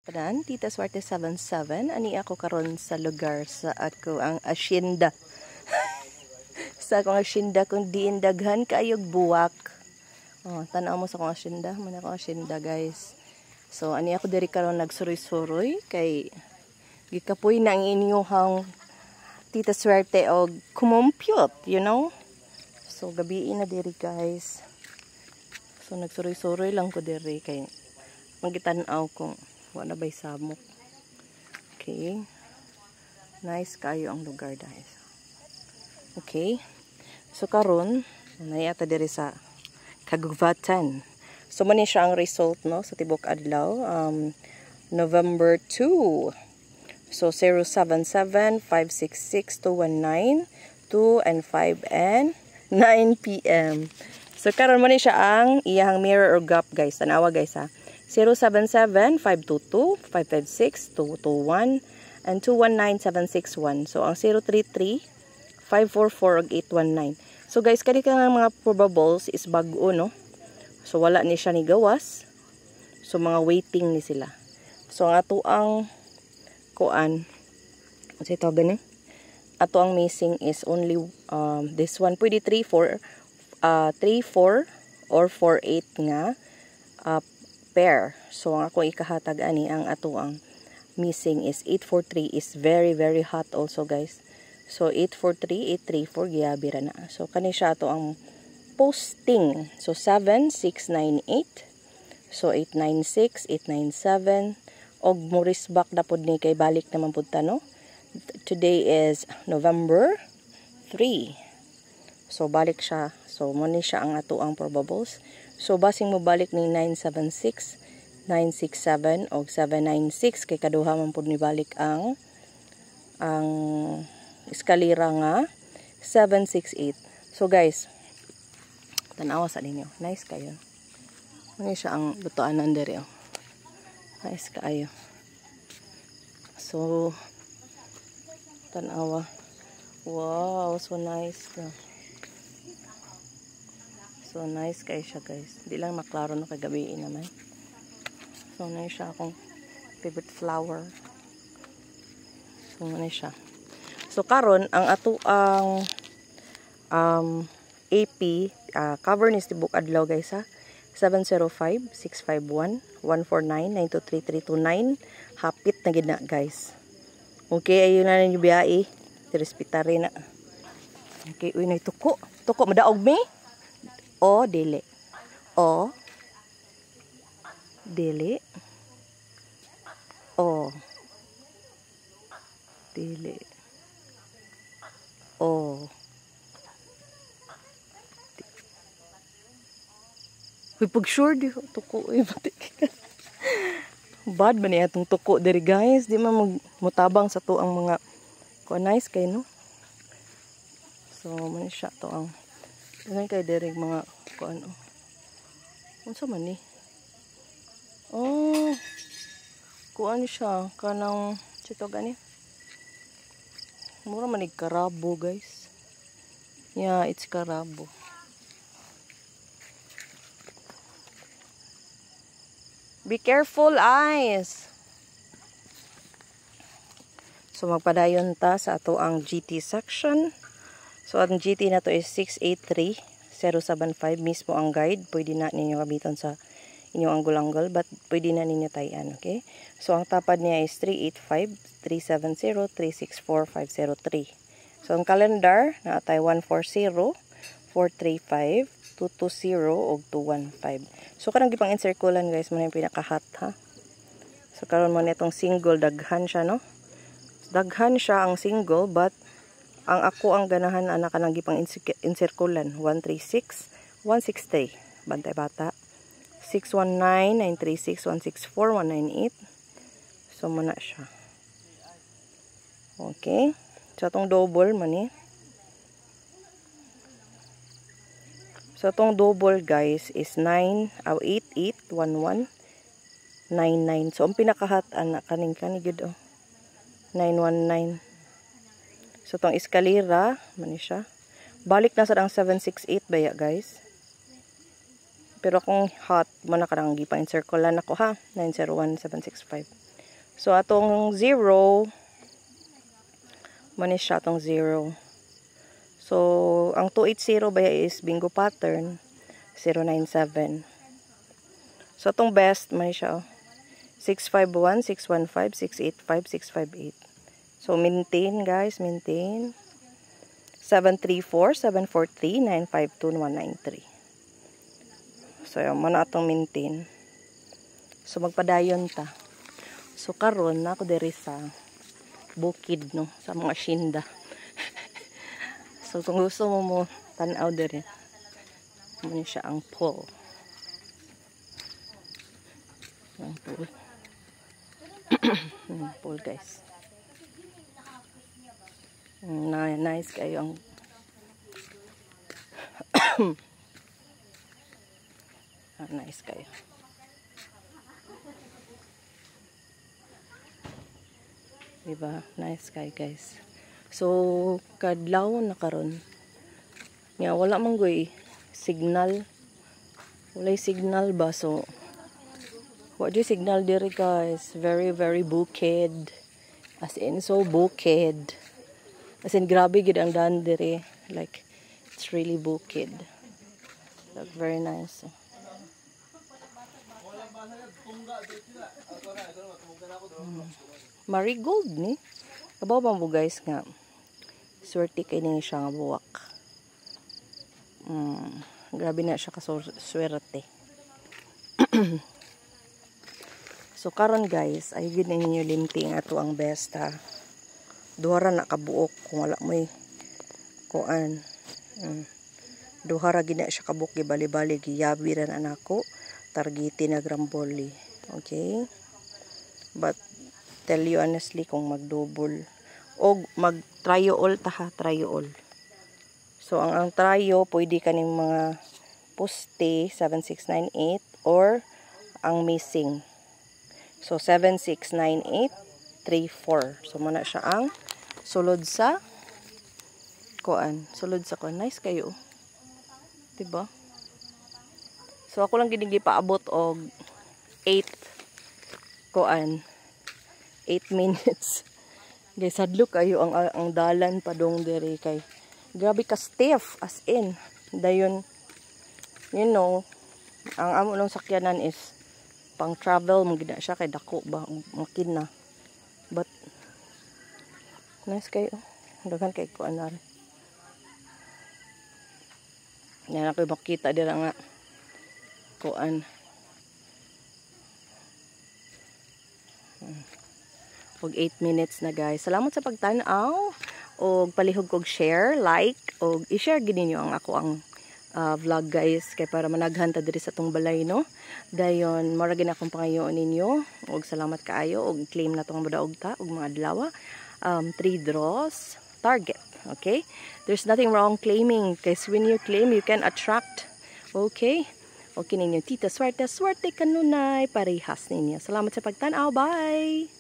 Kanan, Tita Swerte 77, ani ako karon sa lugar sa ako ang asyenda. Sa akong asyenda kung diin daghan kaayog buwak. Oh, tanaw mo sa akong asyenda, man akong asyenda guys. So ani ako diri karon nagsuroy-suroy kay gikapoy na ang inyong Tita Swerte og kumompyot, you know? So gabi na diri guys. So nagsuroy-suroy lang ko diri kay mangitan-aw kung wala bay samok. Okay. Nice kayo ang lugar guys. Okay. So karon nayata diri sa Kagubatan. So man siya ang result no sa tibok adlaw November 2. So 077-566-219 2 and 5 and 9 PM. So karon man siya ang iyang mirror or gap guys. Tanawa guys ha. 077-522-556-221 and 219761. So ang 033-544 ug 819. So guys, kani ka nga mga probables is bag-o no. So wala ni siya ni gawas. So mga waiting ni sila. So ang ato ang kuan sa ito gani. Ato ang missing is only this one pwede 34 or 48 nga pair. So ang ako ikahatag ani ang ato ang missing is 843 is very very hot also guys. So 843 834 giyabira na. So kani siya ato ang posting. So 7698. So 896 897 og morisbak na pud ni kay balik naman pud ta no. Today is November 3. So balik siya. So mo ni siya ang ato ang probables. So basing mo balik ni 976, 967 o 796 kay kaduha man pud ni balik ang eskalera nga 768. So guys, tanawa sa ninyo. Nice kayo. Ano siya ang lutoanan diri oh. Nice kayo. So tanawa. Wow, so nice na. So nice kayo siya guys. Hindi lang maklaro no kagabi naman. So nice siya akong favorite flower. So nice siya. So karon ang ato ang AP cover ni tibok adlaw guys ha. 705-651-149-923-329. Hapit na gid na guys. Okay, ayun na ninyo biyai. Tirespitari na. Okay, uy na tuko. Tuko madaog mi. O dili. O dili. O dili. O pag sure di tuko uy batik. Bad man niya itong tuko diri guys. Di man mutabang sa to ang mga nice kay no. So man siya to ang ganyan kay diri mga ano. Unsa man ni? Oh. Kuan siya kanang sito gani. Mura man ni karabo guys. Yeah, it's karabo. Be careful eyes. So magpadayon ta sa ato ang GT section. So ang GT na to is 683-075 mismo ang guide. Pwede na ninyo gamiton sa inyong angle-angle but pwede na ninyo tayan, okay? So ang tapad niya is 385-370-364-503. So ang calendar na atay 140-435-220 ug 215. So kanang gipang encirclean guys man yung pinaka-hot ha. So karon mo nitong single daghan siya no. Daghan siya ang single but ang ako ang ganahan anak kanang gipang encirclean 136 163 bantay bata 619 936 164 198. So muna siya. Okay. So itong double man ni. So itong double guys is 881199. So ang pinaka-hot anak kaning gud oh. 919. So itong eskalera man siya. Balik na sa ang 768 baya guys. Pero kung hot mo na karang gipa-encircle ako ha. 901765. So atong 0 manis siya atong 0. So ang 280 ba is bingo pattern 097. So atong best manis siya 651, 615, 685, 658. So maintain guys, maintain. 734, 743, 952, 193. So yan mo na atong maintain. So magpadayon ta. So karon na ako diri sa bukid no, sa mga asyenda. So kung gusto mo tan-aw diri, mo siya ang pool. Ang pool. Pool guys. Nice kayo ang nice kayo. Diba? Nice kayo guys. So kadlaw na karon. Nga wala man goy signal. Walay signal ba, so what do you signal diri guys? Very bukid. As in so bukid. As in grabe gid ang daan diri. Like it's really bukid. Look very nice. Marigold ni. Kabaw ba mo guys nga. Swerte kay ni siya nga buwak. Grabe na siya kaswerte. So karon guys, ay gid ninyo limting ato ang best ha. Duhara na kabuok kung wala mo kuan. Duhara gid na siya kabuok gibali-bali giyabi ran anako targeti na gramboli. Okay? But tell you honestly kung magdouble o mag-tryo all ta ha, tryo all. So ang tryo pwede kaning mga poste 7698 or ang missing. So 769834. So muna siya ang sulod sa kuan. Sulod sa kuan. Nice kayo. Diba? So ako lang gid paabot og 8 kuan. 8 minutes. Guys, hadlok kayo ang dalan padong diri kay grabe ka stiff as in. Dayon you know, ang amo ng sakyanan is pang travel mo gid siya kay dako ba makina. But nice kayo. Daghan kay kuan na. Yan ako makita dira nga kuan. Og 8 minutes na guys. Salamat sa pagtan-aw og palihog kog share, like og i-share gid ninyo ang ako ang vlog guys kay para managhan ta diri sa tong balay no. Dayon mora gid akong pangayoon ninyo og salamat kaayo og claim na tong madaog ta og mga adlaw. 3 draws target. Okay? There's nothing wrong claiming because when you claim you can attract. Okay? Okay ninyo tita swerte kanunay parehas ninyo. Salamat sa pagtan-aw. Bye.